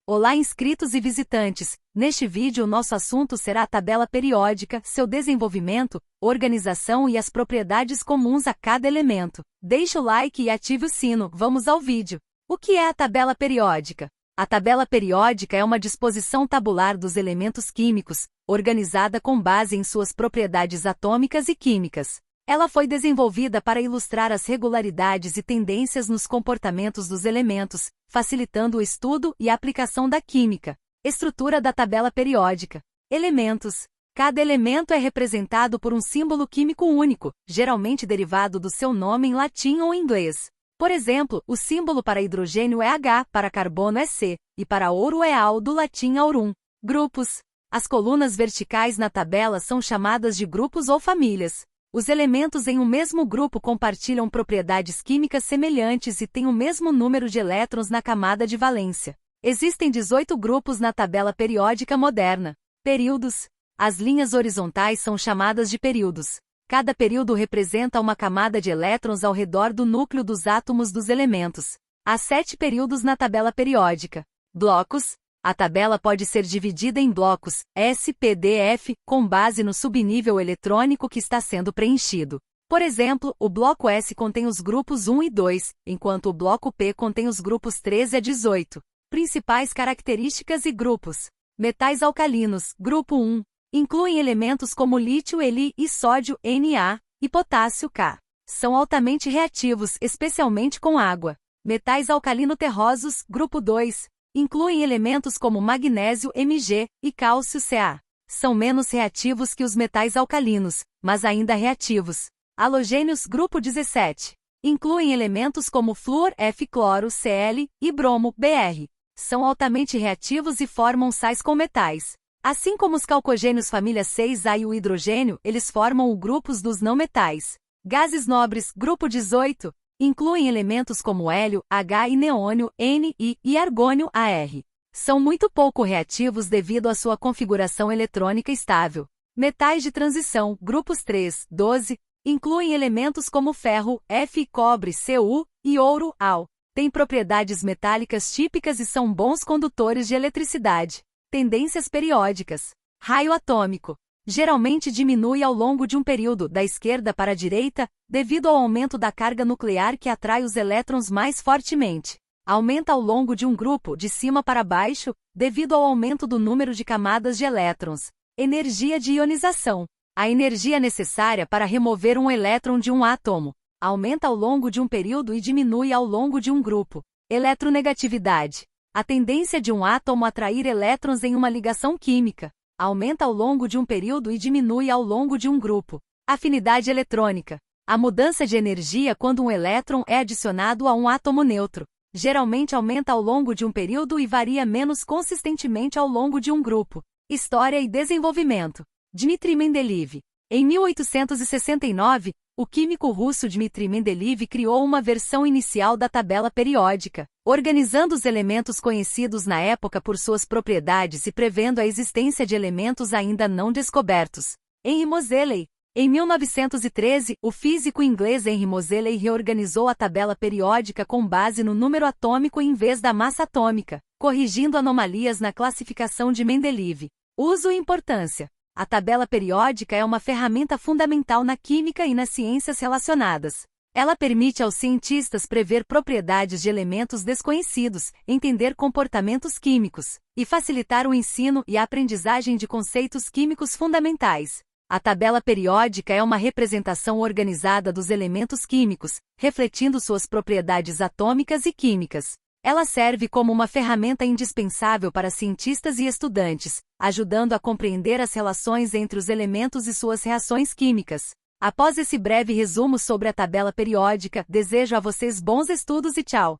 Olá inscritos e visitantes, neste vídeo o nosso assunto será a tabela periódica, seu desenvolvimento, organização e as propriedades comuns a cada elemento. Deixe o like e ative o sino, vamos ao vídeo. O que é a tabela periódica? A tabela periódica é uma disposição tabular dos elementos químicos, organizada com base em suas propriedades atômicas e químicas. Ela foi desenvolvida para ilustrar as regularidades e tendências nos comportamentos dos elementos, facilitando o estudo e a aplicação da química. Estrutura da tabela periódica. Elementos. Cada elemento é representado por um símbolo químico único, geralmente derivado do seu nome em latim ou inglês. Por exemplo, o símbolo para hidrogênio é H, para carbono é C, e para ouro é Al, do latim aurum. Grupos. As colunas verticais na tabela são chamadas de grupos ou famílias. Os elementos em um mesmo grupo compartilham propriedades químicas semelhantes e têm o mesmo número de elétrons na camada de valência. Existem 18 grupos na tabela periódica moderna. Períodos. As linhas horizontais são chamadas de períodos. Cada período representa uma camada de elétrons ao redor do núcleo dos átomos dos elementos. Há 7 períodos na tabela periódica. Blocos. A tabela pode ser dividida em blocos, S, P, D, F, com base no subnível eletrônico que está sendo preenchido. Por exemplo, o bloco S contém os grupos 1 e 2, enquanto o bloco P contém os grupos 13 a 18. Principais características e grupos. Metais alcalinos, grupo 1, incluem elementos como lítio, Li e sódio, Na, e potássio, K. São altamente reativos, especialmente com água. Metais alcalino-terrosos, grupo 2, incluem elementos como magnésio, Mg, e cálcio, Ca. São menos reativos que os metais alcalinos, mas ainda reativos. Halogênios, grupo 17. Incluem elementos como flúor, F, cloro, Cl, e bromo, Br. São altamente reativos e formam sais com metais. Assim como os calcogênios família 6A e o hidrogênio, eles formam o grupos dos não-metais. Gases nobres, grupo 18. Incluem elementos como hélio, H e neônio, N, I, e argônio, Ar. São muito pouco reativos devido à sua configuração eletrônica estável. Metais de transição, grupos 3, 12, incluem elementos como ferro, Fe, cobre, Cu, e ouro, Al. Têm propriedades metálicas típicas e são bons condutores de eletricidade. Tendências periódicas. Raio atômico. Geralmente diminui ao longo de um período, da esquerda para a direita, devido ao aumento da carga nuclear que atrai os elétrons mais fortemente. Aumenta ao longo de um grupo, de cima para baixo, devido ao aumento do número de camadas de elétrons. Energia de ionização. A energia necessária para remover um elétron de um átomo. Aumenta ao longo de um período e diminui ao longo de um grupo. Eletronegatividade. A tendência de um átomo a atrair elétrons em uma ligação química. Aumenta ao longo de um período e diminui ao longo de um grupo. Afinidade eletrônica. A mudança de energia quando um elétron é adicionado a um átomo neutro. Geralmente aumenta ao longo de um período e varia menos consistentemente ao longo de um grupo. História e desenvolvimento. Dmitry Mendeleev. Em 1869, o químico russo Dmitry Mendeleev criou uma versão inicial da tabela periódica, organizando os elementos conhecidos na época por suas propriedades e prevendo a existência de elementos ainda não descobertos. Henry Moseley. Em 1913, o físico inglês Henry Moseley reorganizou a tabela periódica com base no número atômico em vez da massa atômica, corrigindo anomalias na classificação de Mendeleev. Uso e importância. A tabela periódica é uma ferramenta fundamental na química e nas ciências relacionadas. Ela permite aos cientistas prever propriedades de elementos desconhecidos, entender comportamentos químicos, e facilitar o ensino e a aprendizagem de conceitos químicos fundamentais. A tabela periódica é uma representação organizada dos elementos químicos, refletindo suas propriedades atômicas e químicas. Ela serve como uma ferramenta indispensável para cientistas e estudantes, ajudando a compreender as relações entre os elementos e suas reações químicas. Após esse breve resumo sobre a tabela periódica, desejo a vocês bons estudos e tchau!